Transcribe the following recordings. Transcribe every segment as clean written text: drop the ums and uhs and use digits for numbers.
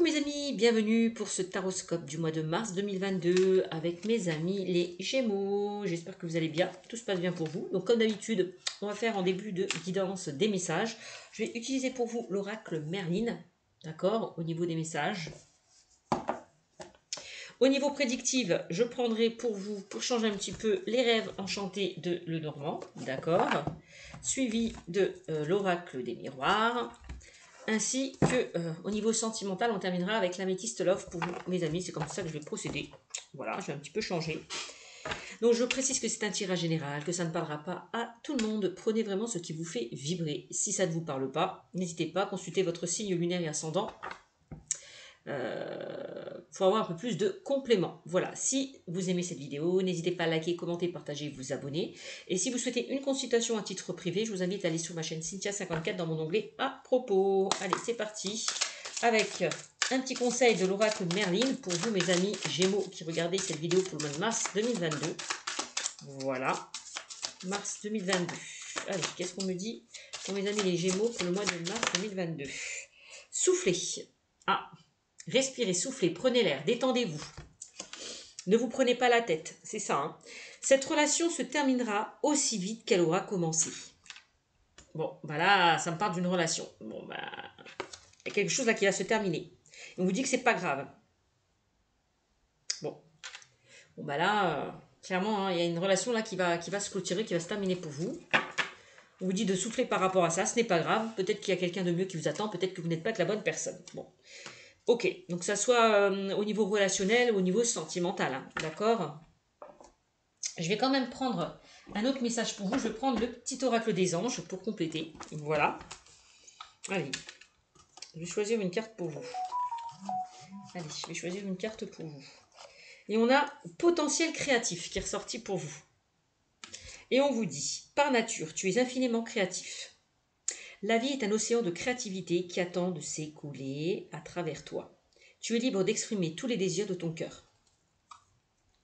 Coucou mes amis, bienvenue pour ce taroscope du mois de mars 2022 avec mes amis les Gémeaux. J'espère que vous allez bien, tout se passe bien pour vous. Donc comme d'habitude, on va faire en début de guidance des messages. Je vais utiliser pour vous l'oracle Merlin, d'accord, au niveau des messages. Au niveau prédictif, je prendrai pour vous, pour changer un petit peu, les rêves enchantés de Lenormand, d'accord, suivi de l'oracle des miroirs. Ainsi que au niveau sentimental, on terminera avec l'améthyste love pour vous, mes amis. C'est comme ça que je vais procéder. Voilà, je vais un petit peu changer. Donc, je précise que c'est un tirage général, que ça ne parlera pas à tout le monde. Prenez vraiment ce qui vous fait vibrer. Si ça ne vous parle pas, n'hésitez pas à consulter votre signe lunaire et ascendant. Pour avoir un peu plus de compléments. Voilà, si vous aimez cette vidéo, n'hésitez pas à liker, commenter, partager, vous abonner. Et si vous souhaitez une consultation à titre privé, je vous invite à aller sur ma chaîne Cynthia54 dans mon onglet à propos. Allez, c'est parti avec un petit conseil de l'oracle Merlin pour vous, mes amis Gémeaux qui regardez cette vidéo pour le mois de mars 2022. Voilà, mars 2022. Allez, qu'est-ce qu'on me dit pour mes amis les Gémeaux pour le mois de mars 2022? Soufflez. Ah, respirez, soufflez, prenez l'air, détendez-vous. Ne vous prenez pas la tête, c'est ça. Hein. Cette relation se terminera aussi vite qu'elle aura commencé. Bon, bah là, ça me parle d'une relation. Bon, bah, il y a quelque chose là qui va se terminer. On vous dit que c'est pas grave. Bon, bah là, clairement, hein, il y a une relation là qui va se clôturer, qui va se terminer pour vous. On vous dit de souffler par rapport à ça, ce n'est pas grave. Peut-être qu'il y a quelqu'un de mieux qui vous attend, peut-être que vous n'êtes pas avec la bonne personne. Bon. Ok, donc que ça soit au niveau relationnel ou au niveau sentimental, hein, d'accord? Je vais quand même prendre un autre message pour vous. Je vais prendre le petit oracle des anges pour compléter. Voilà. Allez, je vais choisir une carte pour vous. Allez, je vais choisir une carte pour vous. Et on a potentiel créatif qui est ressorti pour vous. Et on vous dit, par nature, tu es infiniment créatif. La vie est un océan de créativité qui attend de s'écouler à travers toi. Tu es libre d'exprimer tous les désirs de ton cœur.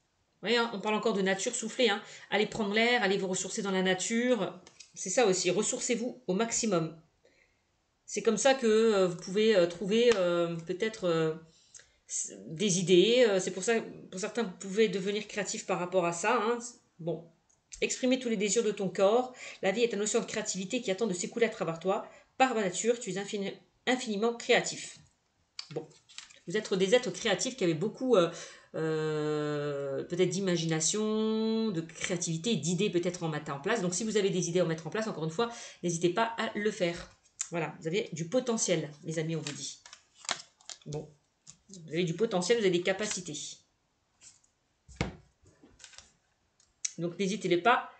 Vous voyez, hein, on parle encore de nature soufflée. Hein. Allez prendre l'air, allez vous ressourcer dans la nature. C'est ça aussi, ressourcez-vous au maximum. C'est comme ça que vous pouvez trouver peut-être des idées. C'est pour ça, pour certains, vous pouvez devenir créatif par rapport à ça. Hein. Bon, exprimer tous les désirs de ton corps. La vie est un océan de créativité qui attend de s'écouler à travers toi. Par nature, tu es infiniment créatif. Bon, vous êtes des êtres créatifs qui avaient beaucoup peut-être d'imagination, de créativité, d'idées peut-être en mettre en place. Donc si vous avez des idées à mettre en place, encore une fois, n'hésitez pas à le faire. Voilà, vous avez du potentiel, les amis, on vous dit. Bon, vous avez du potentiel, vous avez des capacités. Donc n'hésitez pas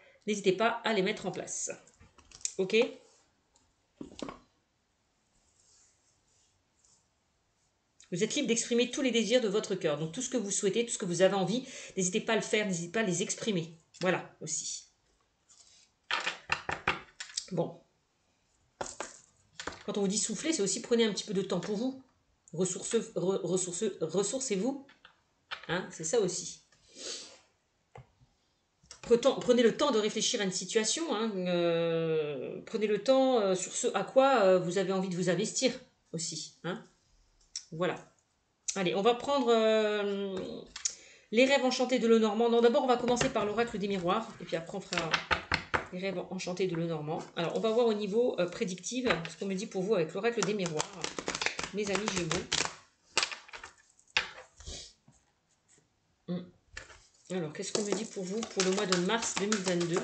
à les mettre en place. Ok ? Vous êtes libre d'exprimer tous les désirs de votre cœur. Donc tout ce que vous souhaitez, tout ce que vous avez envie, n'hésitez pas à le faire, n'hésitez pas à les exprimer. Voilà, aussi. Bon. Quand on vous dit souffler, c'est aussi prenez un petit peu de temps pour vous. Ressourcez-vous. Hein, c'est ça aussi. Prenez le temps de réfléchir à une situation. Hein, prenez le temps sur ce à quoi vous avez envie de vous investir aussi. Hein. Voilà. Allez, on va prendre les rêves enchantés de Lenormand. Non, d'abord, on va commencer par l'oracle des miroirs. Et puis après, on fera les rêves enchantés de Lenormand. Alors, on va voir au niveau prédictif ce qu'on me dit pour vous avec l'oracle des miroirs. Mes amis Gémeaux. Alors, qu'est-ce qu'on me dit pour vous pour le mois de mars 2022 ?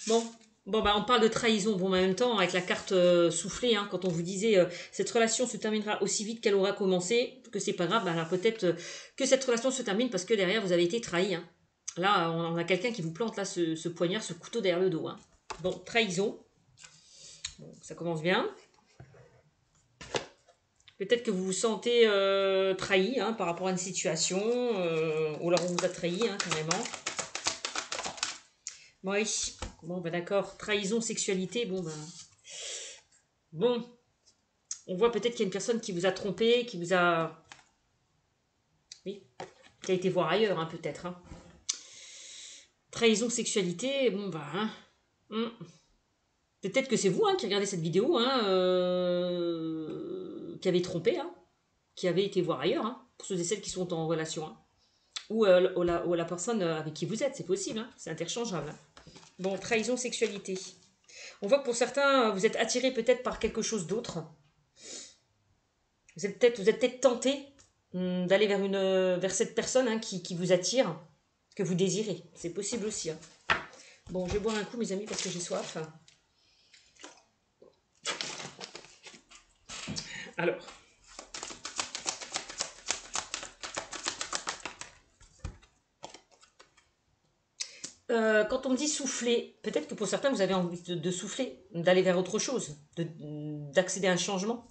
Bon, bah, on parle de trahison. Bon, mais en même temps, avec la carte soufflée, hein, quand on vous disait cette relation se terminera aussi vite qu'elle aura commencé, que c'est pas grave, bah, alors peut-être que cette relation se termine parce que derrière vous avez été trahi. Hein. Là, on a quelqu'un qui vous plante là ce poignard, ce couteau derrière le dos. Hein. Bon, trahison. Bon, ça commence bien. Peut-être que vous vous sentez trahi hein, par rapport à une situation, ou alors on vous a trahi hein, carrément. Oui, bon bah d'accord, trahison, sexualité, bon, on voit peut-être qu'il y a une personne qui vous a trompé, qui vous a, oui, qui a été voir ailleurs hein, peut-être. Hein. Trahison, sexualité, bon bah, hein, Hmm. Peut-être que c'est vous qui regardez cette vidéo, qui avez trompé, qui avez été voir ailleurs, pour ceux et celles qui sont en relation. Ou la personne avec qui vous êtes, c'est possible, c'est interchangeable. Bon, trahison, sexualité. On voit que pour certains, vous êtes attiré peut-être par quelque chose d'autre. Vous êtes peut-être tenté d'aller vers cette personne qui vous attire, que vous désirez. C'est possible aussi. Bon, je vais boire un coup, mes amis, parce que j'ai soif. Alors. Quand on me dit souffler, peut-être que pour certains, vous avez envie de souffler, d'aller vers autre chose, d'accéder à un changement.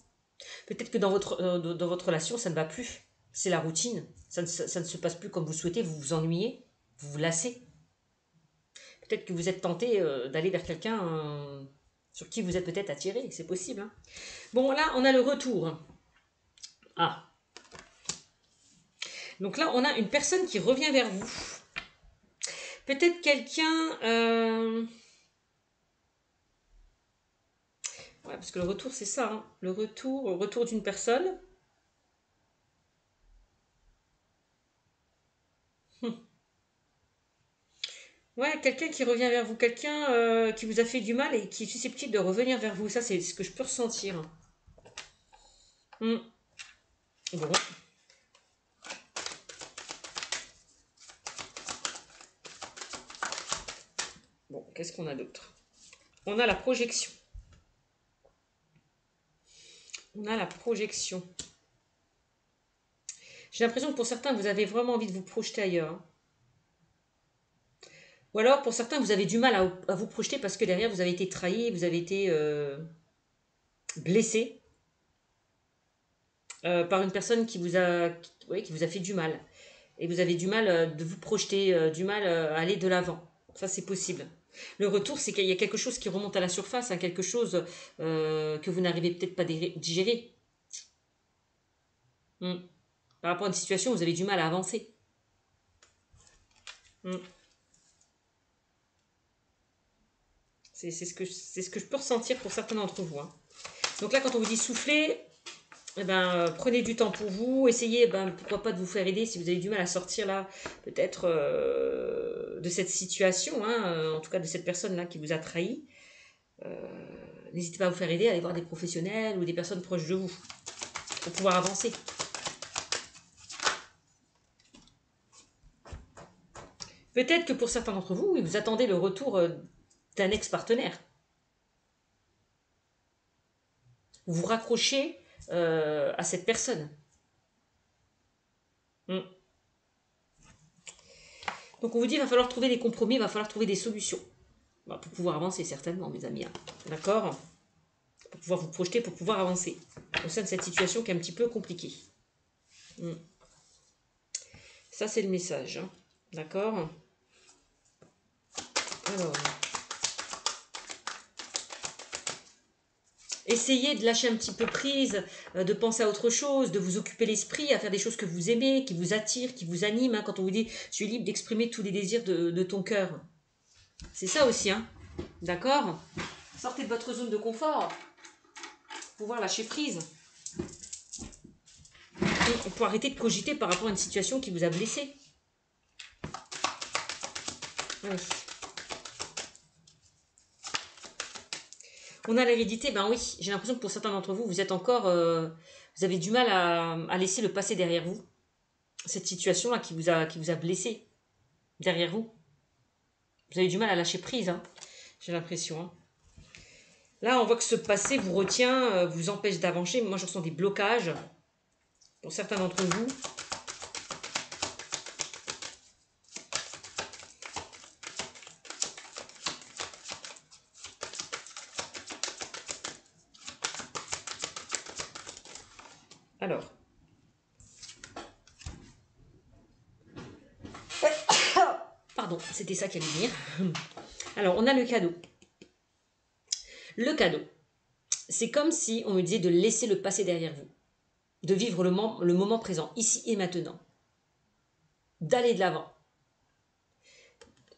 Peut-être que dans votre relation, ça ne va plus. C'est la routine. Ça ne se passe plus comme vous souhaitez, vous vous ennuyez, vous vous lassez. Peut-être que vous êtes tenté d'aller vers quelqu'un sur qui vous êtes peut-être attiré, c'est possible. Bon, là, on a le retour. Ah. Donc là, on a une personne qui revient vers vous. Peut-être quelqu'un... Ouais, parce que le retour, c'est ça. Le retour d'une personne. Ouais, quelqu'un qui revient vers vous, quelqu'un qui vous a fait du mal et qui est susceptible de revenir vers vous. Ça, c'est ce que je peux ressentir. Bon. Bon, qu'est-ce qu'on a d'autre? On a la projection. On a la projection. J'ai l'impression que pour certains, vous avez vraiment envie de vous projeter ailleurs. Ou alors, pour certains, vous avez du mal à vous projeter parce que derrière, vous avez été trahi, vous avez été blessé par une personne qui vous a fait du mal. Et vous avez du mal de vous projeter, du mal à aller de l'avant. Ça, c'est possible. Le retour, c'est qu'il y a quelque chose qui remonte à la surface, quelque chose que vous n'arrivez peut-être pas à digérer. Par rapport à une situation, vous avez du mal à avancer. C'est ce que je peux ressentir pour certains d'entre vous. Donc là, quand on vous dit souffler, prenez du temps pour vous, essayez, pourquoi pas de vous faire aider si vous avez du mal à sortir là, peut-être de cette situation, en tout cas de cette personne-là qui vous a trahi. N'hésitez pas à vous faire aider, à aller voir des professionnels ou des personnes proches de vous pour pouvoir avancer. Peut-être que pour certains d'entre vous, oui, vous attendez le retour d'un ex-partenaire. Vous vous raccrochez à cette personne. Donc on vous dit qu'il va falloir trouver des compromis, il va falloir trouver des solutions. Pour pouvoir avancer certainement, mes amis. D'accord? Pour pouvoir vous projeter, pour pouvoir avancer au sein de cette situation qui est un petit peu compliquée. Ça, c'est le message. D'accord? Alors... Essayez de lâcher un petit peu prise, de penser à autre chose, de vous occuper l'esprit, à faire des choses que vous aimez, qui vous attirent, qui vous animent. Quand on vous dit « tu es libre d'exprimer tous les désirs de ton cœur ». C'est ça aussi, d'accord? Sortez de votre zone de confort pour pouvoir lâcher prise. Et pour arrêter de cogiter par rapport à une situation qui vous a blessé. Oui. On a l'hérédité, oui, j'ai l'impression que pour certains d'entre vous, vous êtes encore, vous avez du mal à laisser le passé derrière vous. Cette situation-là qui vous a blessé derrière vous. Vous avez du mal à lâcher prise, j'ai l'impression. Là, on voit que ce passé vous retient, vous empêche d'avancer. Moi, je ressens des blocages pour certains d'entre vous. Alors. Pardon, c'était ça qui allait venir. Alors, on a le cadeau. Le cadeau, c'est comme si on me disait de laisser le passé derrière vous. De vivre le moment présent, ici et maintenant. D'aller de l'avant.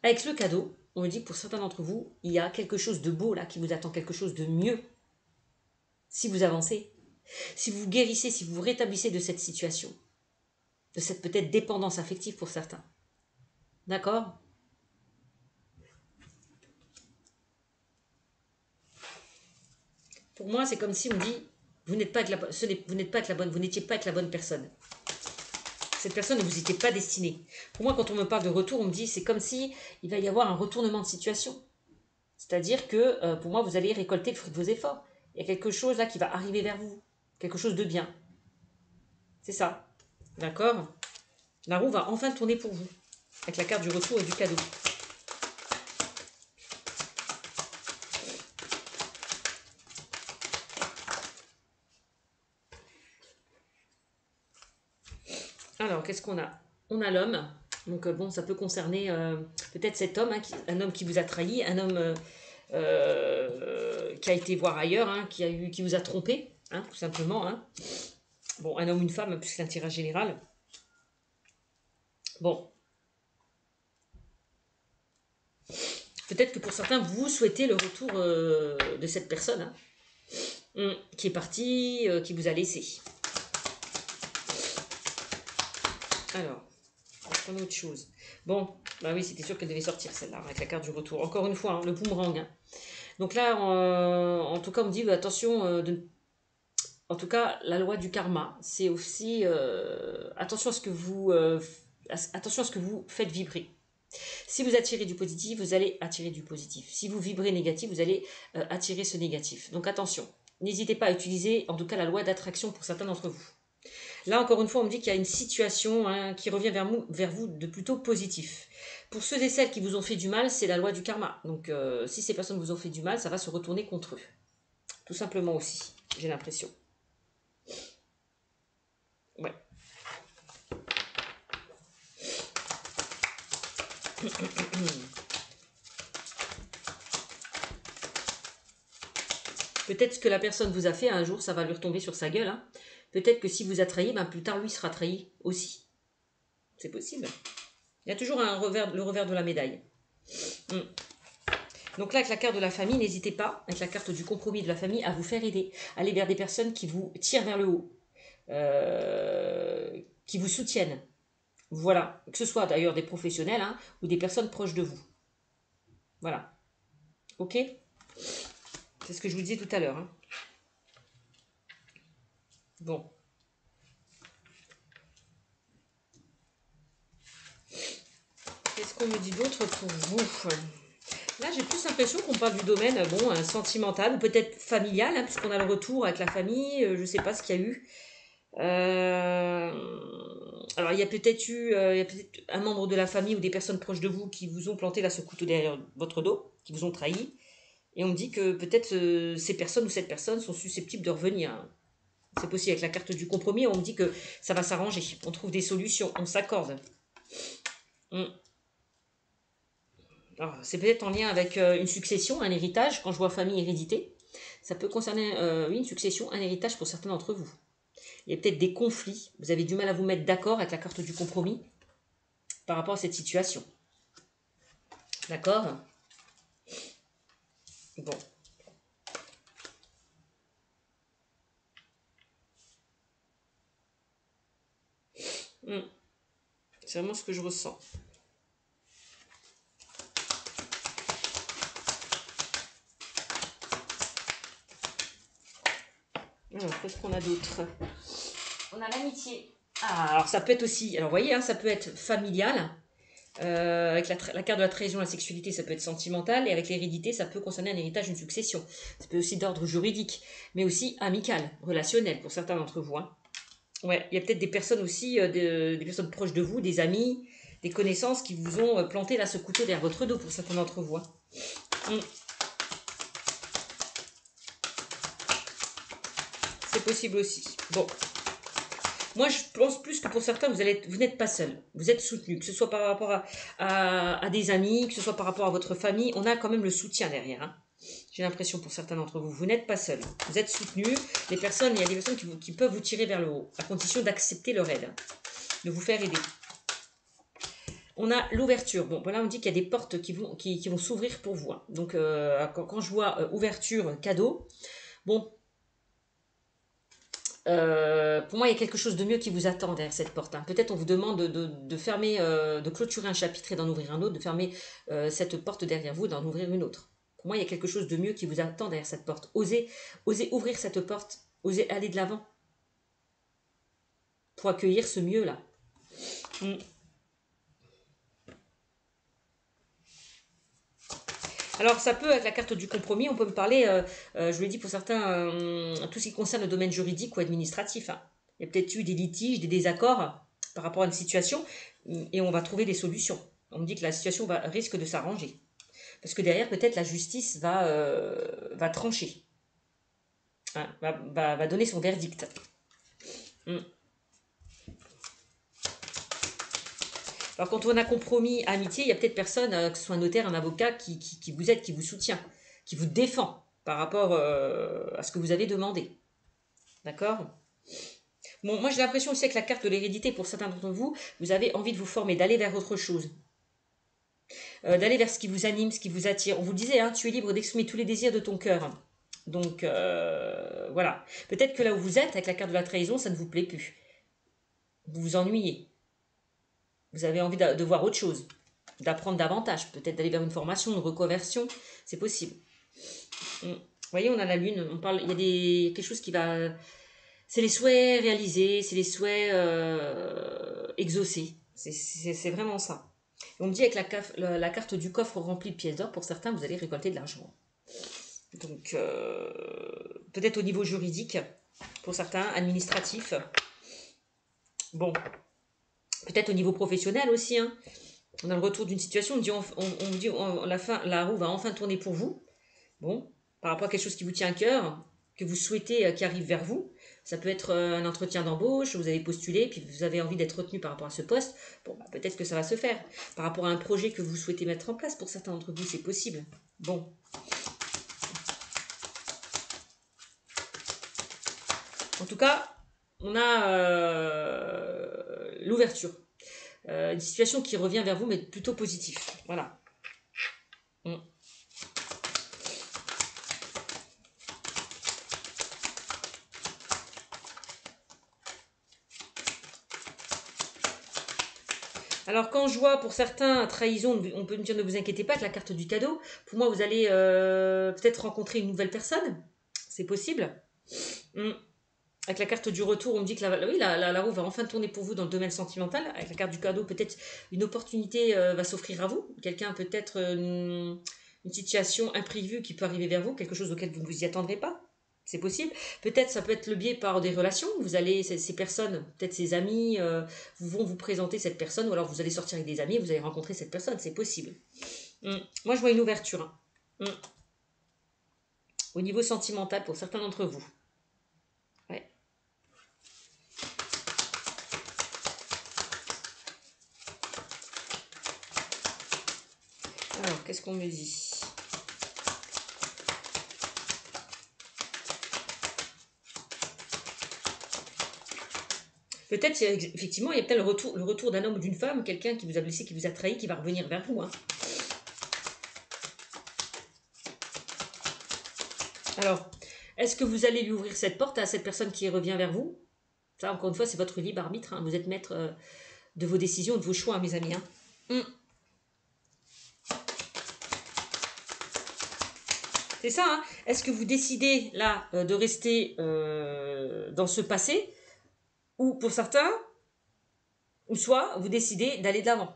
Avec le cadeau, on me dit que pour certains d'entre vous, il y a quelque chose de beau là qui vous attend, quelque chose de mieux. Si vous avancez, si vous guérissez, si vous vous rétablissez de cette situation, de cette peut-être dépendance affective pour certains. D'accord? Pour moi, c'est comme si on dit, vous n'êtes pas avec la, vous n'êtes pas avec la bonne, vous n'étiez pas avec la bonne personne. Cette personne ne vous était pas destinée. Pour moi, quand on me parle de retour, on me dit, c'est comme si il va y avoir un retournement de situation. C'est-à-dire que, pour moi, vous allez récolter le fruit de vos efforts. Il y a quelque chose là qui va arriver vers vous. Quelque chose de bien. C'est ça. D'accord? La roue va enfin tourner pour vous. Avec la carte du retour et du cadeau. Alors, qu'est-ce qu'on a? On a l'homme. Donc, bon, ça peut concerner peut-être cet homme, hein, un homme qui vous a trahi, un homme qui a été voir ailleurs, hein, qui vous a trompé, hein, tout simplement. Hein. Bon, un homme ou une femme, puisque c'est un tirage général. Bon. Peut-être que pour certains, vous souhaitez le retour de cette personne hein, qui est partie, qui vous a laissé. Alors, on va prendre autre chose. Bon, bah oui, c'était sûr qu'elle devait sortir celle-là, avec la carte du retour. Encore une fois, hein, le boomerang. Hein. Donc là, en tout cas, on me dit, bah, attention, en tout cas, la loi du karma, c'est aussi attention à ce que vous faites vibrer. Si vous attirez du positif, vous allez attirer du positif. Si vous vibrez négatif, vous allez attirer ce négatif. Donc attention, n'hésitez pas à utiliser en tout cas la loi d'attraction pour certains d'entre vous. Là, encore une fois, on me dit qu'il y a une situation hein, qui revient vers vous de plutôt positif. Pour ceux et celles qui vous ont fait du mal, c'est la loi du karma. Donc si ces personnes vous ont fait du mal, ça va se retourner contre eux. Tout simplement aussi, j'ai l'impression. Ouais. Peut-être ce que la personne vous a fait, un jour, ça va lui retomber sur sa gueule. Hein. Peut-être que si vous a trahi, ben plus tard, lui sera trahi aussi. C'est possible. Il y a toujours le revers de la médaille. Donc là, avec la carte de la famille, n'hésitez pas, avec la carte du compromis de la famille, à vous faire aider. Aller vers des personnes qui vous tirent vers le haut. Qui vous soutiennent. Voilà. Que ce soit d'ailleurs des professionnels hein, ou des personnes proches de vous. Voilà. Ok ? C'est ce que je vous disais tout à l'heure. Hein. Bon. Qu'est-ce qu'on me dit d'autre pour vous? Là, j'ai plus l'impression qu'on parle du domaine bon, sentimental ou peut-être familial, hein, puisqu'on a le retour avec la famille. Je ne sais pas ce qu'il y a eu. Alors, il y a peut-être eu un membre de la famille ou des personnes proches de vous qui vous ont planté là ce couteau derrière votre dos, qui vous ont trahi. Et on me dit que peut-être ces personnes ou cette personne sont susceptibles de revenir. Hein. C'est possible avec la carte du compromis. On me dit que ça va s'arranger. On trouve des solutions. On s'accorde. C'est peut-être en lien avec une succession, un héritage. Quand je vois famille hérédité, ça peut concerner une succession, un héritage pour certains d'entre vous. Il y a peut-être des conflits. Vous avez du mal à vous mettre d'accord avec la carte du compromis par rapport à cette situation. D'accord ? Bon. C'est vraiment ce que je ressens. Alors, qu'est-ce qu'on a d'autre? On a l'amitié. Ah, alors ça peut être aussi, alors vous voyez, hein, ça peut être familial. Avec la carte de la trahison, la sexualité, ça peut être sentimental. Et avec l'hérédité, ça peut concerner un héritage, une succession. Ça peut aussi d'ordre juridique, mais aussi amical, relationnel pour certains d'entre vous. Hein. Ouais, il y a peut-être des personnes aussi, des personnes proches de vous, des amis, des connaissances qui vous ont planté là ce couteau derrière votre dos pour certains d'entre vous. Hein. C'est possible aussi. Bon. Moi, je pense plus que pour certains, vous n'êtes pas seul. Vous êtes soutenu, que ce soit par rapport à des amis, que ce soit par rapport à votre famille. On a quand même le soutien derrière. Hein. J'ai l'impression pour certains d'entre vous. Vous n'êtes pas seul. Vous êtes soutenu. Il y a des personnes qui peuvent vous tirer vers le haut, à condition d'accepter leur aide, de vous faire aider. On a l'ouverture. Bon, voilà, on dit qu'il y a des portes qui vont s'ouvrir pour vous. Hein. Donc, quand je vois ouverture, cadeau, bon, pour moi, il y a quelque chose de mieux qui vous attend derrière cette porte. Hein. Peut-être on vous demande de fermer, de clôturer un chapitre et d'en ouvrir un autre, de fermer cette porte derrière vous et d'en ouvrir une autre. Pour moi, il y a quelque chose de mieux qui vous attend derrière cette porte. Osez ouvrir cette porte, osez aller de l'avant pour accueillir ce mieux-là. Alors, ça peut être la carte du compromis. On peut me parler, je vous l'ai dit pour certains, tout ce qui concerne le domaine juridique ou administratif. Hein. Il y a peut-être eu des litiges, des désaccords par rapport à une situation et on va trouver des solutions. On me dit que la situation risque de s'arranger. Parce que derrière, peut-être la justice va trancher, hein, va donner son verdict. Alors, quand on a compromis amitié, il y a peut-être personne, que ce soit un notaire, un avocat, qui vous aide, qui vous soutient, qui vous défend par rapport à ce que vous avez demandé. D'accord? Bon, moi, j'ai l'impression aussi avec la carte de l'hérédité, pour certains d'entre vous, vous avez envie de vous former, d'aller vers autre chose. D'aller vers ce qui vous anime, ce qui vous attire. On vous disait, hein, tu es libre d'exprimer tous les désirs de ton cœur. Donc, voilà. Peut-être que là où vous êtes, avec la carte de la trahison, ça ne vous plaît plus. Vous vous ennuyez. Vous avez envie de voir autre chose, d'apprendre davantage, peut-être d'aller vers une formation, une reconversion, c'est possible. Vous voyez, on a la lune, on parle, il y a quelque chose qui va... C'est les souhaits réalisés, c'est les souhaits exaucés. C'est vraiment ça. Et on me dit avec la carte du coffre rempli de pièces d'or, pour certains, vous allez récolter de l'argent. Donc, peut-être au niveau juridique, pour certains, administratif. Bon, peut-être au niveau professionnel aussi. Hein. On a le retour d'une situation, on me dit la roue va enfin tourner pour vous. Bon, par rapport à quelque chose qui vous tient à cœur, que vous souhaitez qui arrive vers vous. Ça peut être un entretien d'embauche, vous avez postulé, puis vous avez envie d'être retenu par rapport à ce poste. Bon, bah, peut-être que ça va se faire. Par rapport à un projet que vous souhaitez mettre en place, pour certains d'entre vous, c'est possible. Bon. En tout cas, on a l'ouverture. Une situation qui revient vers vous, mais plutôt positive. Voilà. Alors, quand je vois pour certains trahison, on peut me dire ne vous inquiétez pas, avec la carte du cadeau, pour moi, vous allez peut-être rencontrer une nouvelle personne. C'est possible. Avec la carte du retour, on me dit que la roue va enfin tourner pour vous dans le domaine sentimental. Avec la carte du cadeau, peut-être une opportunité va s'offrir à vous. Quelqu'un peut-être une situation imprévue qui peut arriver vers vous, quelque chose auquel vous ne vous y attendrez pas. C'est possible. Peut-être ça peut être le biais par des relations. Vous allez, ces personnes, peut-être ces amis, vont vous présenter cette personne, ou alors vous allez sortir avec des amis et vous allez rencontrer cette personne. C'est possible. Moi, je vois une ouverture. Au niveau sentimental pour certains d'entre vous. Ouais. Alors, qu'est-ce qu'on me dit ? Peut-être, effectivement, il y a peut-être le retour d'un homme ou d'une femme, quelqu'un qui vous a blessé, qui vous a trahi, qui va revenir vers vous. Hein. Alors, est-ce que vous allez lui ouvrir cette porte à cette personne qui revient vers vous? Ça, encore une fois, c'est votre libre arbitre. Hein. Vous êtes maître de vos décisions, de vos choix, mes amis. Hein. C'est ça. Hein. Est-ce que vous décidez, là, de rester dans ce passé, ou pour certains, ou soit vous décidez d'aller de l'avant.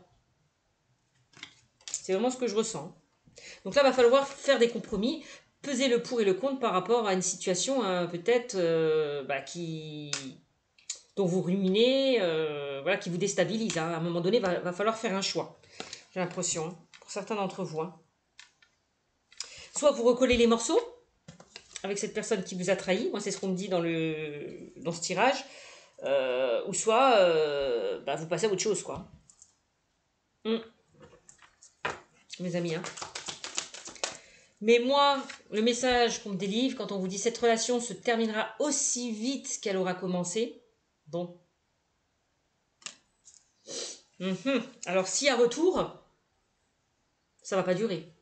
C'est vraiment ce que je ressens. Donc là, il va falloir faire des compromis, peser le pour et le contre par rapport à une situation peut-être dont vous ruminez, voilà, qui vous déstabilise. Hein. À un moment donné, il va falloir faire un choix. J'ai l'impression, hein, pour certains d'entre vous. Hein. Soit vous recollez les morceaux avec cette personne qui vous a trahi, moi c'est ce qu'on me dit dans ce tirage, ou soit vous passez à autre chose, quoi. Mes amis, hein. Mais moi, le message qu'on me délivre, quand on vous dit cette relation se terminera aussi vite qu'elle aura commencé, bon. Alors, s'il y a retour, ça va pas durer.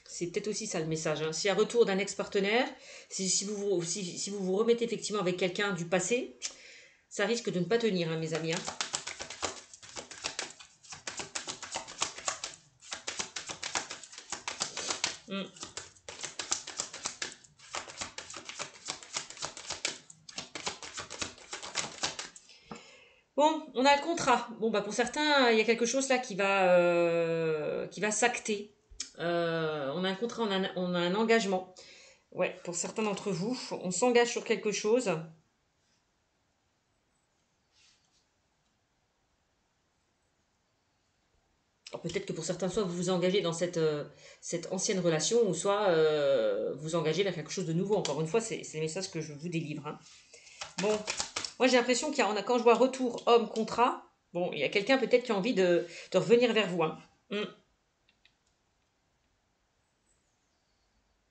C'est peut-être aussi ça le message. Hein. S'il y a retour d'un ex-partenaire, si vous vous remettez effectivement avec quelqu'un du passé, ça risque de ne pas tenir, hein, mes amis. Hein. Bon, on a le contrat. Bon, bah pour certains, il y a quelque chose là qui va s'acter. On a un contrat, on a un engagement. Ouais, pour certains d'entre vous, on s'engage sur quelque chose. Peut-être que pour certains, soit vous vous engagez dans cette ancienne relation, ou soit vous vous engagez vers quelque chose de nouveau. Encore une fois, c'est les messages que je vous délivre. Hein. Bon, moi j'ai l'impression quand je vois retour homme-contrat, bon, il y a quelqu'un peut-être qui a envie de revenir vers vous. Hein.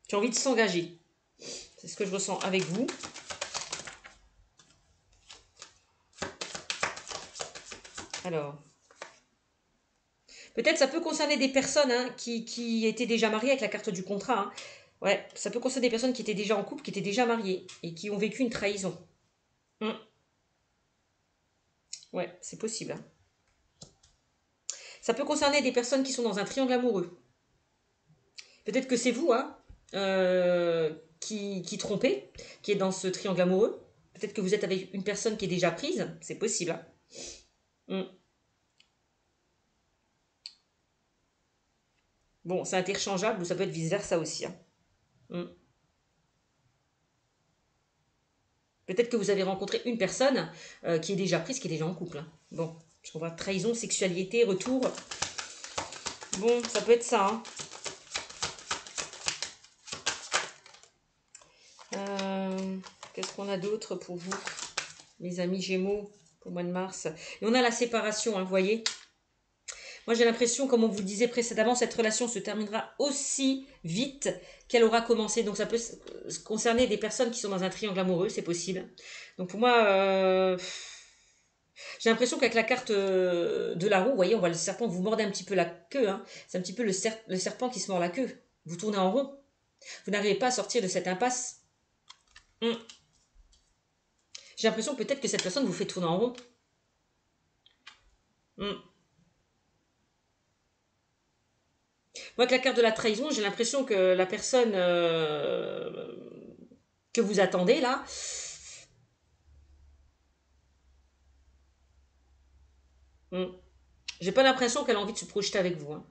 Qui a envie de s'engager. C'est ce que je ressens avec vous. Alors, peut-être ça peut concerner des personnes hein, qui étaient déjà mariées avec la carte du contrat. Hein. Ouais, ça peut concerner des personnes qui étaient déjà en couple, qui étaient déjà mariées et qui ont vécu une trahison. Ouais, c'est possible. Hein. Ça peut concerner des personnes qui sont dans un triangle amoureux. Peut-être que c'est vous, hein, qui trompez, qui est dans ce triangle amoureux. Peut-être que vous êtes avec une personne qui est déjà prise. C'est possible. Hein. Bon, c'est interchangeable ou ça peut être vice-versa aussi. Hein. Peut-être que vous avez rencontré une personne qui est déjà prise, qui est déjà en couple. Hein. Bon, on voit trahison, sexualité, retour. Bon, ça peut être ça. Hein. Qu'est-ce qu'on a d'autre pour vous, mes amis Gémeaux, pour le mois de mars? Et on a la séparation, hein, vous voyez. Moi, j'ai l'impression, comme on vous le disait précédemment, cette relation se terminera aussi vite qu'elle aura commencé. Donc, ça peut concerner des personnes qui sont dans un triangle amoureux, c'est possible. Donc, pour moi, j'ai l'impression qu'avec la carte de la roue, vous voyez, on voit le serpent, vous mordez un petit peu la queue. Hein. C'est un petit peu le serpent qui se mord la queue. Vous tournez en rond. Vous n'arrivez pas à sortir de cette impasse. J'ai l'impression peut-être que cette personne vous fait tourner en rond. Moi, avec la carte de la trahison, j'ai l'impression que la personne que vous attendez là, j'ai pas l'impression qu'elle a envie de se projeter avec vous. Hein.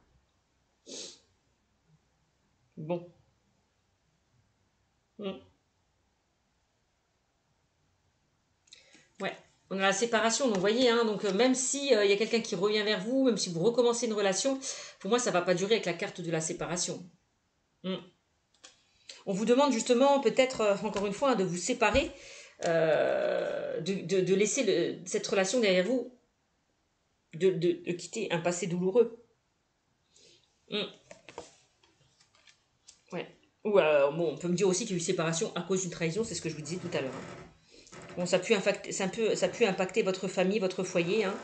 Bon. Ouais. On a la séparation, donc vous voyez, hein, donc même si y a quelqu'un qui revient vers vous, même si vous recommencez une relation, pour moi ça va pas durer avec la carte de la séparation. On vous demande justement peut-être, encore une fois, hein, de vous séparer, de laisser cette relation derrière vous, de quitter un passé douloureux. Ouais. Ou bon, on peut me dire aussi qu'il y a eu séparation à cause d'une trahison, c'est ce que je vous disais tout à l'heure. Hein. Bon, ça a pu impacter votre famille, votre foyer. Hein.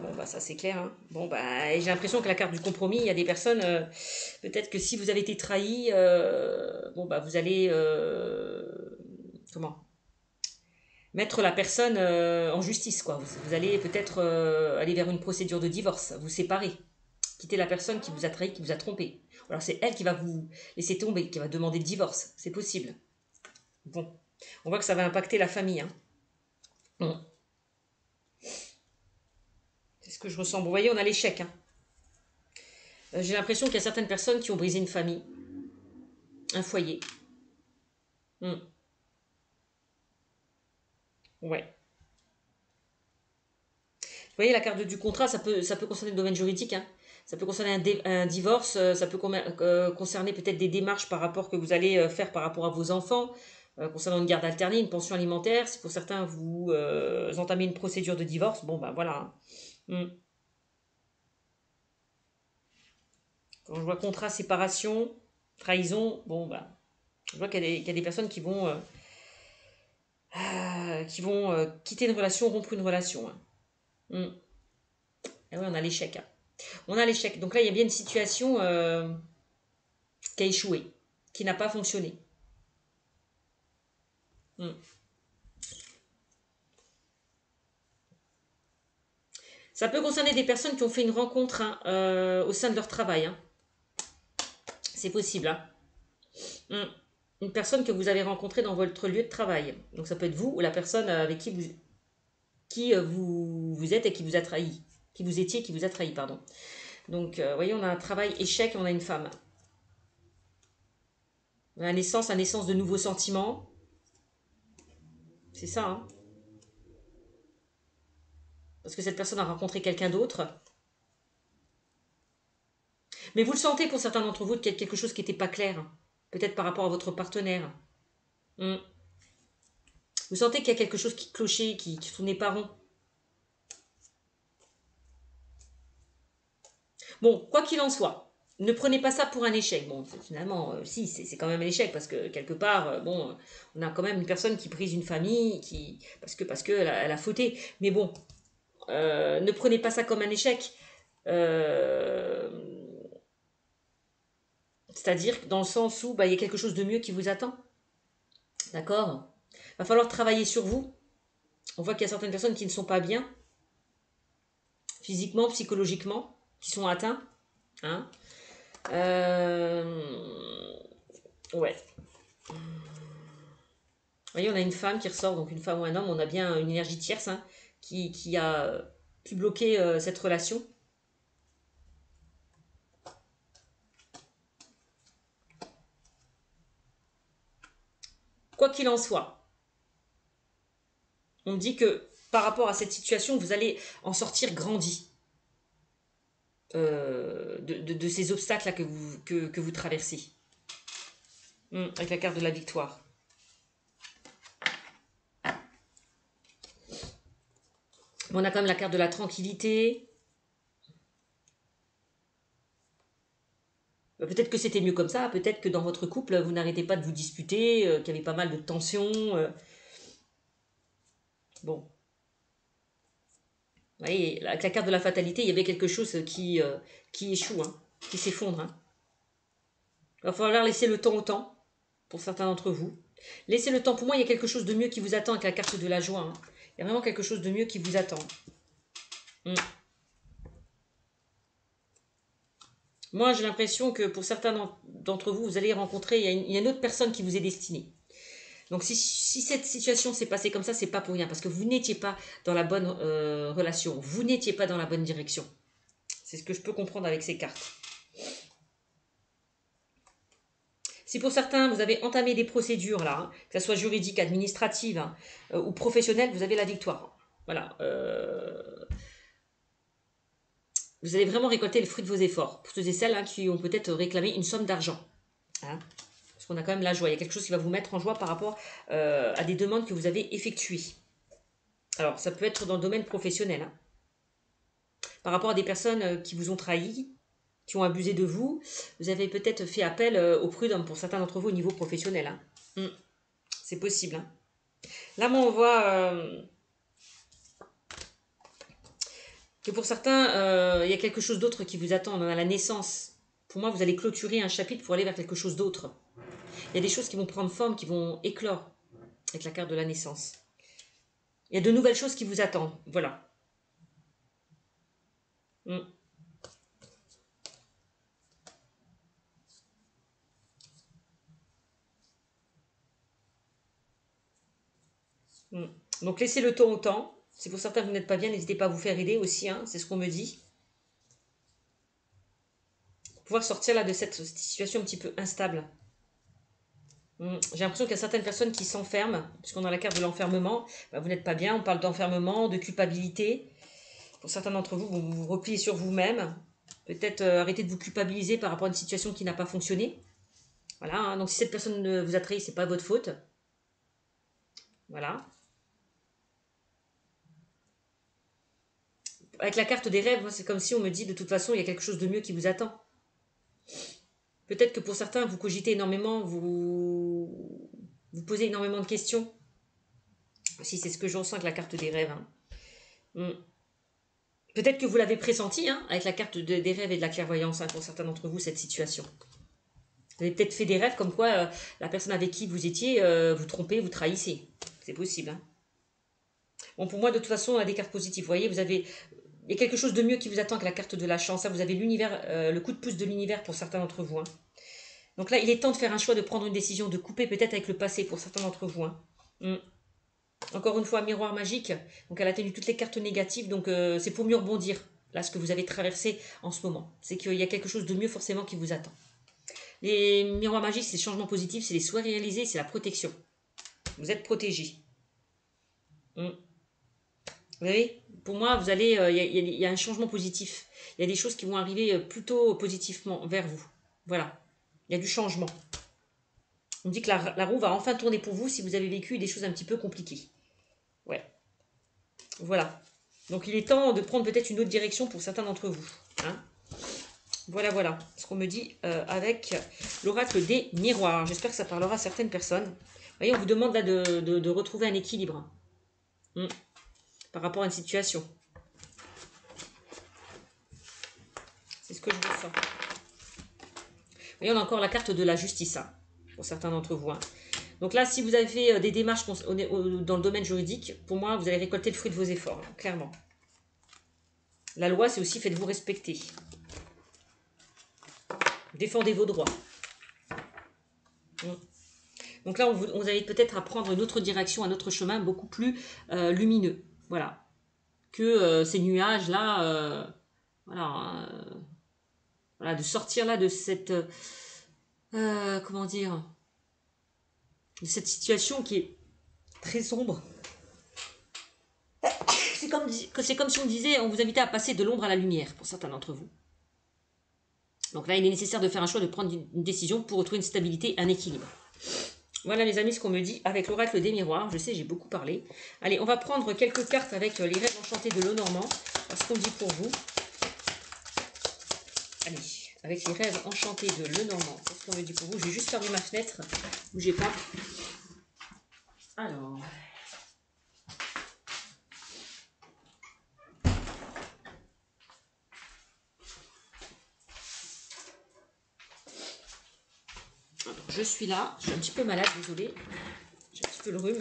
Bon, bah ça c'est clair. Hein. Bon, bah j'ai l'impression que la carte du compromis, il y a des personnes, peut-être que si vous avez été trahi, bon, bah vous allez, comment mettre la personne en justice, quoi. Vous allez peut-être aller vers une procédure de divorce, vous séparer, quitter la personne qui vous a trahi, qui vous a trompé. Alors c'est elle qui va vous laisser tomber, qui va demander le divorce. C'est possible. Bon, on voit que ça va impacter la famille. Hein. Bon. C'est ce que je ressens. Bon, vous voyez, on a l'échec. Hein. J'ai l'impression qu'il y a certaines personnes qui ont brisé une famille, un foyer. Ouais. Vous voyez, la carte du contrat, ça peut concerner le domaine juridique. Hein. Ça peut concerner un divorce, ça peut concerner peut-être des démarches par rapport que vous allez faire par rapport à vos enfants, concernant une garde alternée, une pension alimentaire. Si pour certains vous entamez une procédure de divorce, bon ben voilà. Hein. Quand je vois contrat, séparation, trahison, bon ben, je vois qu'il y a des personnes qui vont quitter une relation, rompre une relation. Hein. Et oui, on a l'échec. Hein. On a l'échec. Donc là, il y a bien une situation qui a échoué, qui n'a pas fonctionné. Hmm. Ça peut concerner des personnes qui ont fait une rencontre hein, au sein de leur travail. Hein. C'est possible. Hein. Hmm. Une personne que vous avez rencontrée dans votre lieu de travail. Donc ça peut être vous ou la personne avec qui vous êtes et qui vous a trahi. Qui vous étiez et qui vous a trahi, pardon. Donc, vous voyez, on a un travail échec et on a une femme. La naissance de nouveaux sentiments. C'est ça, hein. Parce que cette personne a rencontré quelqu'un d'autre. Mais vous le sentez pour certains d'entre vous qu'il y a quelque chose qui n'était pas clair. Peut-être par rapport à votre partenaire. Hmm. Vous sentez qu'il y a quelque chose qui clochait, qui ne tournait pas rond. Bon, quoi qu'il en soit, ne prenez pas ça pour un échec. Bon, finalement, si, c'est quand même un échec parce que quelque part, bon, on a quand même une personne qui brise une famille, parce que elle a fauté. Mais bon, ne prenez pas ça comme un échec. Euh, C'est-à-dire dans le sens où bah, il y a quelque chose de mieux qui vous attend. D'accord. Va falloir travailler sur vous. On voit qu'il y a certaines personnes qui ne sont pas bien, physiquement, psychologiquement, qui sont atteints. Hein. Ouais. Vous voyez, on a une femme qui ressort, donc une femme ou un homme, on a bien une énergie tierce hein, qui a pu bloquer cette relation. Quoi qu'il en soit, on me dit que par rapport à cette situation, vous allez en sortir grandi de ces obstacles-là que vous traversez. Avec la carte de la victoire. On a quand même la carte de la tranquillité. Peut-être que c'était mieux comme ça, peut-être que dans votre couple, vous n'arrêtez pas de vous disputer, qu'il y avait pas mal de tensions. Bon, vous voyez, avec la carte de la fatalité, il y avait quelque chose qui échoue, hein, qui s'effondre. Hein. Il va falloir laisser le temps au temps, pour certains d'entre vous. Laissez le temps, pour moi, il y a quelque chose de mieux qui vous attend avec la carte de la joie. Hein. Il y a vraiment quelque chose de mieux qui vous attend. Moi, j'ai l'impression que pour certains d'entre vous, vous allez rencontrer, il y a une autre personne qui vous est destinée. Donc, si cette situation s'est passée comme ça, c'est pas pour rien, parce que vous n'étiez pas dans la bonne relation, vous n'étiez pas dans la bonne direction. C'est ce que je peux comprendre avec ces cartes. Si pour certains, vous avez entamé des procédures, là, hein, que ce soit juridique, administrative hein, ou professionnelle, vous avez la victoire. Voilà. Vous allez vraiment récolter le fruit de vos efforts. Pour ceux et celles hein, qui ont peut-être réclamé une somme d'argent. Hein, parce qu'on a quand même la joie. Il y a quelque chose qui va vous mettre en joie par rapport à des demandes que vous avez effectuées. Alors, ça peut être dans le domaine professionnel. Hein. Par rapport à des personnes qui vous ont trahi, qui ont abusé de vous, vous avez peut-être fait appel au prud'homme pour certains d'entre vous au niveau professionnel. Hein. C'est possible. Hein. Là, moi, on voit que pour certains, il y a quelque chose d'autre qui vous attend. On a la naissance. Pour moi, vous allez clôturer un chapitre pour aller vers quelque chose d'autre. Il y a des choses qui vont prendre forme, qui vont éclore avec la carte de la naissance. Il y a de nouvelles choses qui vous attendent. Voilà. Donc, laissez le temps au temps. Si pour certains, vous n'êtes pas bien, n'hésitez pas à vous faire aider aussi. Hein, c'est ce qu'on me dit. Pour pouvoir sortir là de cette situation un petit peu instable. J'ai l'impression qu'il y a certaines personnes qui s'enferment, puisqu'on a la carte de l'enfermement. Bah, vous n'êtes pas bien, on parle d'enfermement, de culpabilité. Pour certains d'entre vous, vous vous repliez sur vous-même. Peut-être arrêter de vous culpabiliser par rapport à une situation qui n'a pas fonctionné. Voilà, hein, donc si cette personne vous a trahi, c'est pas votre faute. Voilà. Avec la carte des rêves, c'est comme si on me dit de toute façon, il y a quelque chose de mieux qui vous attend. Peut-être que pour certains, vous cogitez énormément, vous posez énormément de questions. Si c'est ce que je ressens avec la carte des rêves. Hein. Peut-être que vous l'avez pressenti, hein, avec la carte des rêves et de la clairvoyance, hein, pour certains d'entre vous, cette situation. Vous avez peut-être fait des rêves comme quoi la personne avec qui vous étiez, vous trompez, vous trahissez. C'est possible. Hein. Bon, pour moi, de toute façon, on a des cartes positives. Vous voyez, il y a quelque chose de mieux qui vous attend que la carte de la chance. Là, vous avez l'univers, le coup de pouce de l'univers pour certains d'entre vous. Hein. Donc là, il est temps de faire un choix, de prendre une décision, de couper peut-être avec le passé pour certains d'entre vous. Hein. Encore une fois, miroir magique. Donc elle a tenu toutes les cartes négatives, donc c'est pour mieux rebondir. Là, ce que vous avez traversé en ce moment. C'est qu'il y a quelque chose de mieux forcément qui vous attend. Les miroirs magiques, c'est les changements positifs, c'est les souhaits réalisés, c'est la protection. Vous êtes protégé. Vous voyez, pour moi, vous allez, il y a un changement positif. Il y a des choses qui vont arriver plutôt positivement vers vous. Voilà. Il y a du changement. On me dit que la roue va enfin tourner pour vous si vous avez vécu des choses un petit peu compliquées. Ouais. Voilà. Donc il est temps de prendre peut-être une autre direction pour certains d'entre vous. Hein. Voilà ce qu'on me dit avec l'oracle des miroirs. J'espère que ça parlera à certaines personnes. Vous voyez, on vous demande là de retrouver un équilibre par rapport à une situation. C'est ce que je ressens. Vous voyez, on a encore la carte de la justice, hein, pour certains d'entre vous. Hein. Donc là, si vous avez fait des démarches dans le domaine juridique, pour moi, vous allez récolter le fruit de vos efforts, hein, clairement. La loi, c'est aussi faites-vous respecter. Défendez vos droits. Donc là, on vous allez peut-être à prendre une autre direction, un autre chemin beaucoup plus lumineux. Voilà. Que ces nuages-là, voilà, voilà, de sortir là de cette... comment dire, de cette situation qui est très sombre. C'est comme si on disait, on vous invitait à passer de l'ombre à la lumière, pour certains d'entre vous. Donc là, il est nécessaire de faire un choix, de prendre une décision pour retrouver une stabilité, un équilibre. Voilà les amis, ce qu'on me dit avec l'oracle des miroirs. Je sais, j'ai beaucoup parlé. Allez, on va prendre quelques cartes avec les rêves enchantés de Lenormand. Ce qu'on me dit pour vous. Allez, avec les rêves enchantés de Lenormand. Ce qu'on me dit pour vous. Je vais juste fermer ma fenêtre. Bougez pas. Alors... je suis là, je suis un petit peu malade, désolée. J'ai un petit peu le rhume.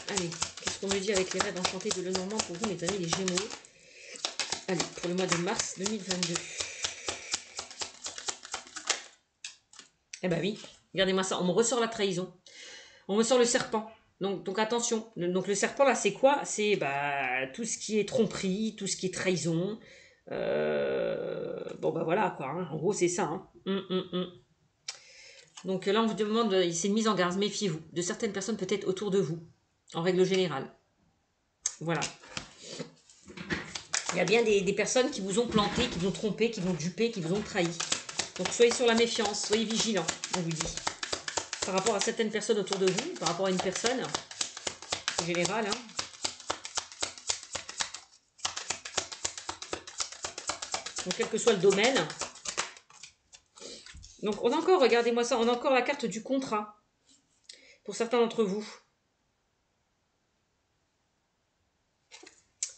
Allez, qu'est-ce qu'on me dit avec les rêves enchantés de Lenormand pour vous, mes amis, les Gémeaux? Allez, pour le mois de mars 2022. Eh ben oui, regardez-moi ça, on me ressort la trahison. On me sort le serpent. Donc attention, donc le serpent là c'est quoi? C'est tout ce qui est tromperie, tout ce qui est trahison. Bon voilà quoi, hein. En gros c'est ça. Hein. Donc là on vous demande, c'est une mise en garde, méfiez-vous. De certaines personnes peut-être autour de vous, en règle générale. Voilà. Il y a bien des personnes qui vous ont planté, qui vous ont trompé, qui vous ont dupé, qui vous ont trahi. Donc soyez sur la méfiance, soyez vigilants, on vous dit. Par rapport à certaines personnes autour de vous, par rapport à une personne, en général. Hein. Donc quel que soit le domaine. Donc on a encore, regardez-moi ça, on a encore la carte du contrat. Pour certains d'entre vous.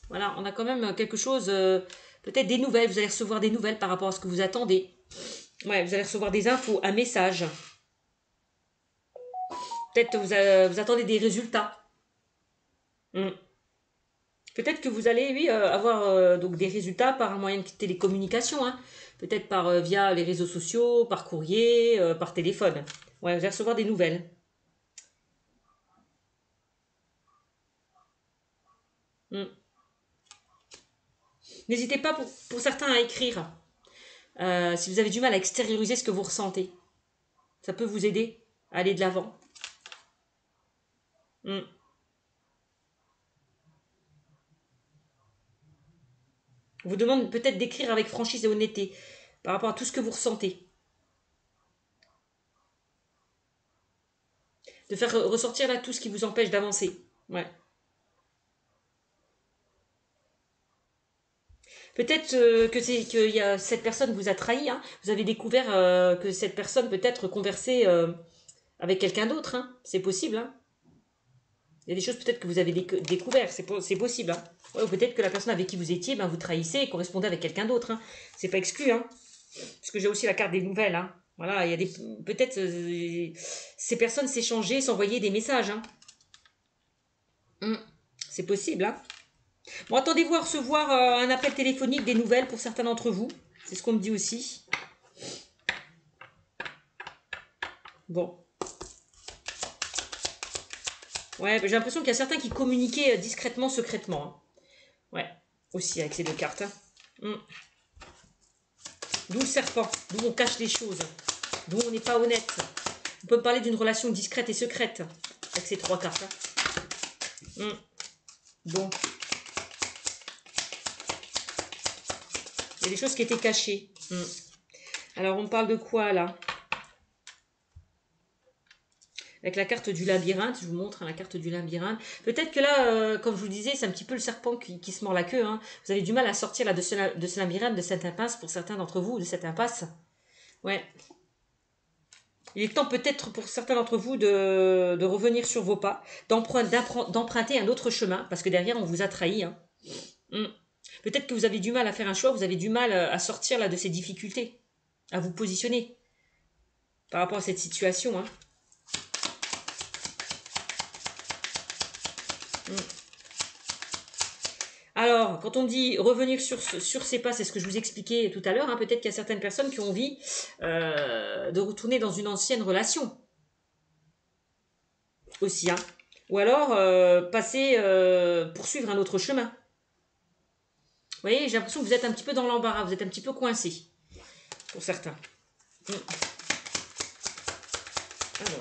Voilà, on a quand même quelque chose, peut-être des nouvelles. Vous allez recevoir des nouvelles par rapport à ce que vous attendez. Ouais, vous allez recevoir des infos, un message. Peut-être vous attendez des résultats. Peut-être que vous allez, oui, avoir donc des résultats par un moyen de télécommunication. Hein. Peut-être via les réseaux sociaux, par courrier, par téléphone. Ouais, vous allez recevoir des nouvelles. N'hésitez pas pour certains à écrire. Si vous avez du mal à extérioriser ce que vous ressentez. Ça peut vous aider à aller de l'avant. On vous demande peut-être d'écrire avec franchise et honnêteté par rapport à tout ce que vous ressentez. De faire ressortir là tout ce qui vous empêche d'avancer. Ouais. Peut-être que cette personne vous a trahi. Hein. Vous avez découvert que cette personne peut-être conversait avec quelqu'un d'autre. Hein. C'est possible. Hein. Il y a des choses peut-être que vous avez découvert, c'est possible. Hein. Ouais, ou peut-être que la personne avec qui vous étiez, ben, vous trahissez et correspondez avec quelqu'un d'autre. Hein. C'est pas exclu. Hein. Parce que j'ai aussi la carte des nouvelles. Hein. Voilà, il y a des peut-être ces personnes s'échanger, s'envoyer des messages. Hein. C'est possible. Hein. Bon, attendez-vous à recevoir un appel téléphonique, des nouvelles pour certains d'entre vous. C'est ce qu'on me dit aussi. Bon. Ouais, j'ai l'impression qu'il y a certains qui communiquaient discrètement, secrètement. Hein. Ouais, aussi avec ces deux cartes. Hein. D'où le serpent, d'où on cache les choses, d'où on n'est pas honnête. On peut parler d'une relation discrète et secrète avec ces trois cartes. Hein. Bon. Il y a des choses qui étaient cachées. Alors, on parle de quoi, là? Avec la carte du labyrinthe, je vous montre la carte du labyrinthe. Peut-être que là, comme je vous le disais, c'est un petit peu le serpent qui se mord la queue. Hein. Vous avez du mal à sortir là, de ce labyrinthe, de cette impasse, pour certains d'entre vous, de cette impasse. Ouais. Il est temps peut-être pour certains d'entre vous de revenir sur vos pas, d'emprunter un autre chemin, parce que derrière, on vous a trahi. Hein. Peut-être que vous avez du mal à faire un choix, vous avez du mal à sortir là, de ces difficultés, à vous positionner par rapport à cette situation. Hein. Alors, quand on dit revenir sur ses pas, c'est ce que je vous expliquais tout à l'heure, hein, peut-être qu'il y a certaines personnes qui ont envie de retourner dans une ancienne relation. Aussi, hein. Ou alors poursuivre un autre chemin. Vous voyez, j'ai l'impression que vous êtes un petit peu dans l'embarras, vous êtes un petit peu coincé, pour certains. Alors.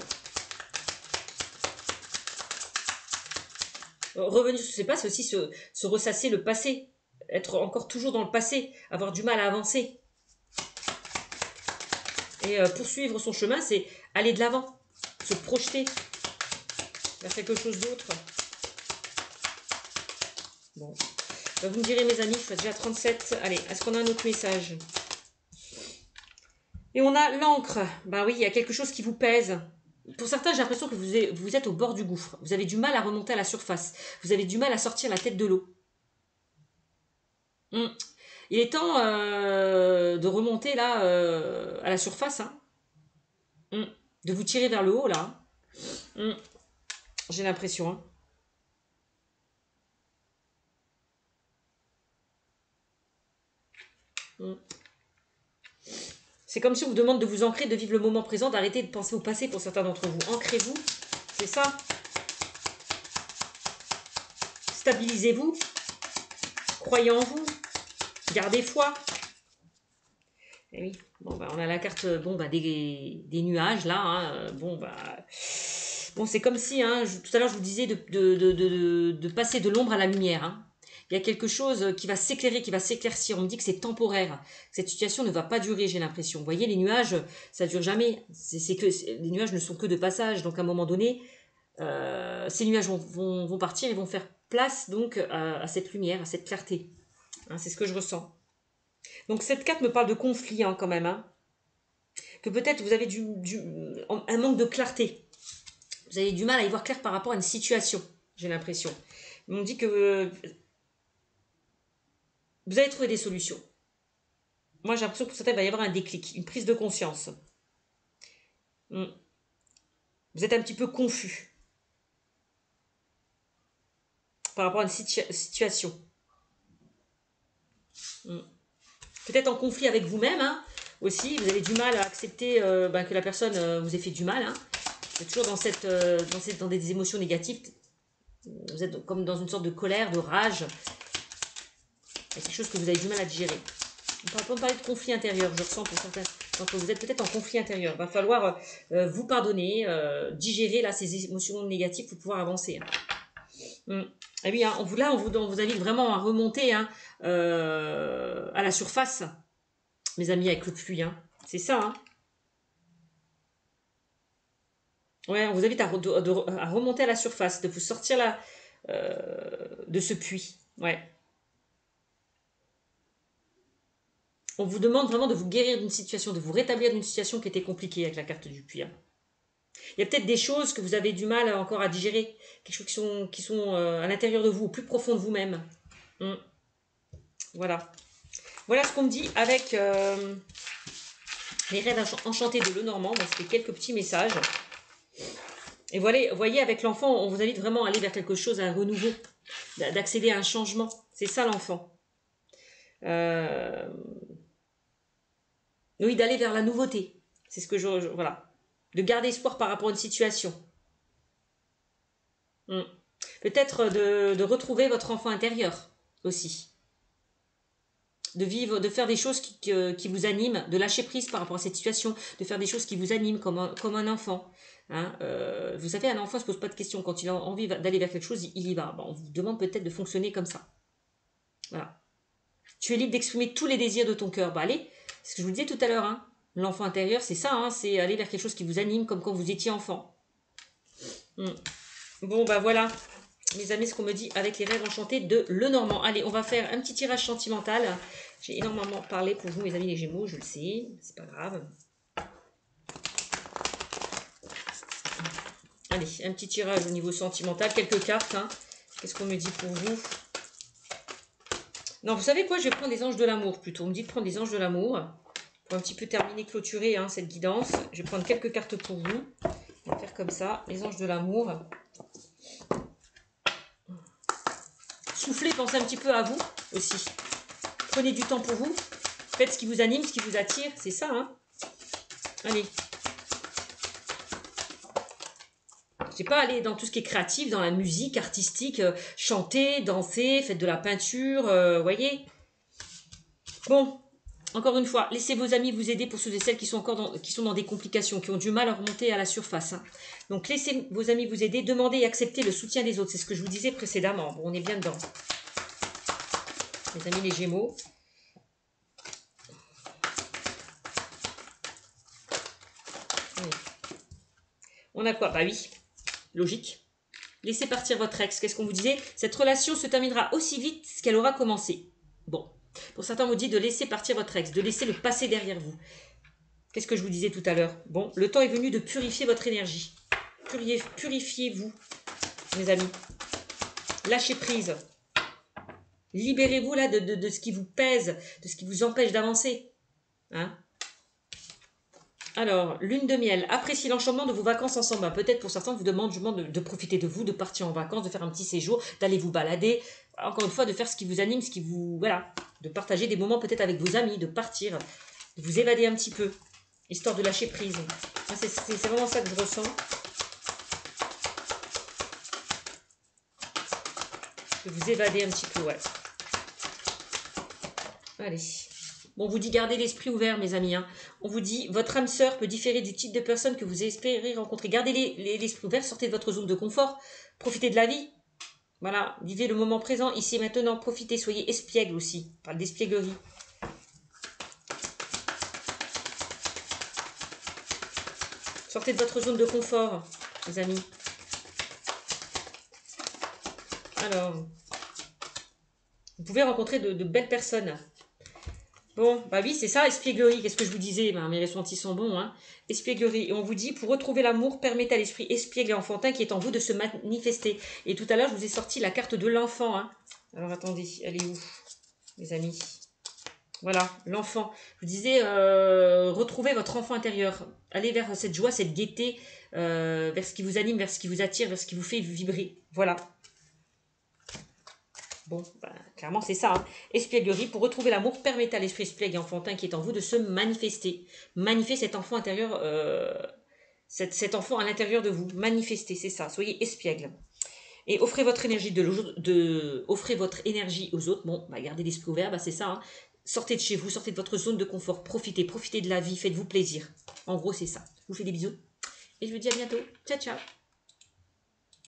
Revenir sur ses pas, c'est aussi se ressasser le passé, être encore toujours dans le passé, avoir du mal à avancer. Et poursuivre son chemin, c'est aller de l'avant, se projeter vers quelque chose d'autre. Bon. Vous me direz, mes amis, je suis déjà à 37. Allez, est-ce qu'on a un autre message? Et on a l'encre. Ben oui, il y a quelque chose qui vous pèse. Pour certains, j'ai l'impression que vous êtes au bord du gouffre. Vous avez du mal à remonter à la surface. Vous avez du mal à sortir la tête de l'eau. Il est temps de remonter là à la surface. Hein. De vous tirer vers le haut là. J'ai l'impression. Hein. C'est comme si on vous demande de vous ancrer, de vivre le moment présent, d'arrêter de penser au passé pour certains d'entre vous. Ancrez-vous, c'est ça. Stabilisez-vous. Croyez en vous. Gardez foi. Et oui, bon, on a la carte des nuages là. Hein. Bon, c'est comme si, hein, tout à l'heure je vous disais de passer de l'ombre à la lumière. Hein. Il y a quelque chose qui va s'éclairer, qui va s'éclaircir. On me dit que c'est temporaire. Cette situation ne va pas durer, j'ai l'impression. Vous voyez, les nuages, ça ne dure jamais. Les nuages ne sont que de passage. Donc, à un moment donné, ces nuages vont partir et vont faire place donc à cette lumière, à cette clarté. Hein, c'est ce que je ressens. Donc, cette carte me parle de conflit hein, quand même. Hein. Que peut-être vous avez un manque de clarté. Vous avez du mal à y voir clair par rapport à une situation, j'ai l'impression. On me dit que vous allez trouver des solutions. Moi, j'ai l'impression que pour certains, il va y avoir un déclic, une prise de conscience. Vous êtes un petit peu confus par rapport à une situation. Peut-être en conflit avec vous-même hein, aussi. Vous avez du mal à accepter que la personne vous ait fait du mal. Hein. Vous êtes toujours dans des émotions négatives. Vous êtes comme dans une sorte de colère, de rage. Il y a quelque chose que vous avez du mal à digérer. On peut parler de conflit intérieur, je ressens pour certains d'entre vous. Vous êtes peut-être en conflit intérieur. Il va falloir vous pardonner, digérer là, ces émotions négatives pour pouvoir avancer. Hein. Et oui, hein, on vous invite vraiment à remonter hein, à la surface, mes amis, avec le pluie. Hein. C'est ça. Hein. Ouais, on vous invite à remonter à la surface, de vous sortir là, de ce puits. Ouais. On vous demande vraiment de vous guérir d'une situation, de vous rétablir d'une situation qui était compliquée avec la carte du puits. Hein. Il y a peut-être des choses que vous avez du mal encore à digérer, quelque chose qui sont à l'intérieur de vous, au plus profond de vous-même. Voilà. Voilà ce qu'on me dit avec les rêves enchantés de Lenormand. Bon, c'était quelques petits messages. Et voilà, voyez, avec l'enfant, on vous invite vraiment à aller vers quelque chose, à un renouveau, d'accéder à un changement. C'est ça l'enfant. Oui, d'aller vers la nouveauté. C'est ce que voilà. De garder espoir par rapport à une situation. Peut-être de retrouver votre enfant intérieur aussi. De vivre, de faire des choses qui vous animent, de lâcher prise par rapport à cette situation, de faire des choses qui vous animent comme un enfant. Hein, vous savez, un enfant ne se pose pas de questions. Quand il a envie d'aller vers quelque chose, il y va. Bon, on vous demande peut-être de fonctionner comme ça. Voilà. Tu es libre d'exprimer tous les désirs de ton cœur. Bah allez, c'est ce que je vous disais tout à l'heure. Hein. L'enfant intérieur, c'est ça. Hein, c'est aller vers quelque chose qui vous anime, comme quand vous étiez enfant. Bon, bah voilà. Mes amis, ce qu'on me dit avec les rêves enchantés de Lenormand. Allez, on va faire un petit tirage sentimental. J'ai énormément parlé pour vous, mes amis les Gémeaux, je le sais. C'est pas grave. Allez, un petit tirage au niveau sentimental. Quelques cartes. Hein. Qu'est-ce qu'on me dit pour vous? Non, vous savez quoi? Je vais prendre les anges de l'amour plutôt. On me dit de prendre les anges de l'amour. Pour un petit peu terminer, clôturer hein, cette guidance. Je vais prendre quelques cartes pour vous. On va faire comme ça. Les anges de l'amour. Soufflez, pensez un petit peu à vous aussi. Prenez du temps pour vous. Faites ce qui vous anime, ce qui vous attire. C'est ça, hein. Allez. Je sais pas, aller dans tout ce qui est créatif, dans la musique, artistique, chanter, danser, faites de la peinture, voyez. Bon, encore une fois, laissez vos amis vous aider pour ceux et celles qui sont encore qui sont dans des complications, qui ont du mal à remonter à la surface. Hein. Donc laissez vos amis vous aider, demandez et acceptez le soutien des autres. C'est ce que je vous disais précédemment. Bon, on est bien dedans. Mes amis les Gémeaux. Oui. On a quoi? Bah oui, logique. Laissez partir votre ex. Qu'est-ce qu'on vous disait? Cette relation se terminera aussi vite qu'elle aura commencé. Bon. Pour certains, on vous dit de laisser partir votre ex, de laisser le passé derrière vous. Qu'est-ce que je vous disais tout à l'heure? Bon, le temps est venu de purifier votre énergie. Purifiez-vous, mes amis. Lâchez prise. Libérez-vous là de ce qui vous pèse, de ce qui vous empêche d'avancer. Hein? Alors, lune de miel, appréciez l'enchantement de vos vacances ensemble. Ben, peut-être pour certains, je vous demande de profiter de vous, de partir en vacances, de faire un petit séjour, d'aller vous balader. Encore une fois, de faire ce qui vous anime, ce qui vous... Voilà. De partager des moments peut-être avec vos amis, de partir, de vous évader un petit peu, histoire de lâcher prise. C'est vraiment ça que je ressens. De vous évader un petit peu, ouais. Allez. Bon, on vous dit gardez l'esprit ouvert, mes amis. Hein. On vous dit, votre âme sœur peut différer du type de personne que vous espérez rencontrer. Gardez l'esprit ouvert, sortez de votre zone de confort, profitez de la vie. Voilà, vivez le moment présent, ici et maintenant, profitez, soyez espiègle aussi. On parle d'espièglerie. Sortez de votre zone de confort, mes amis. Alors, vous pouvez rencontrer de belles personnes. Bon, bah oui, c'est ça, espièglerie. Qu'est-ce que je vous disais? Ben, mes ressentis sont bons, hein. Espièglerie. Et on vous dit, pour retrouver l'amour, permettez à l'esprit espiègle et enfantin qui est en vous de se manifester. Et tout à l'heure, je vous ai sorti la carte de l'enfant, hein. Alors, attendez, elle est où, mes amis? Voilà, l'enfant. Je vous disais, retrouvez votre enfant intérieur. Allez vers cette joie, cette gaieté, vers ce qui vous anime, vers ce qui vous attire, vers ce qui vous fait vibrer. Voilà. Bon, bah, clairement, c'est ça. Hein. Espièglerie, pour retrouver l'amour, permettez à l'esprit espiègle et enfantin qui est en vous de se manifester. Manifestez cet enfant intérieur, cet enfant à l'intérieur de vous. Manifestez, c'est ça. Soyez espiègle. Et offrez votre énergie offrez votre énergie aux autres. Bon, bah, gardez l'esprit ouvert, bah, c'est ça. Hein. Sortez de chez vous, sortez de votre zone de confort. Profitez de la vie, faites-vous plaisir. En gros, c'est ça. Je vous fais des bisous. Et je vous dis à bientôt. Ciao, ciao.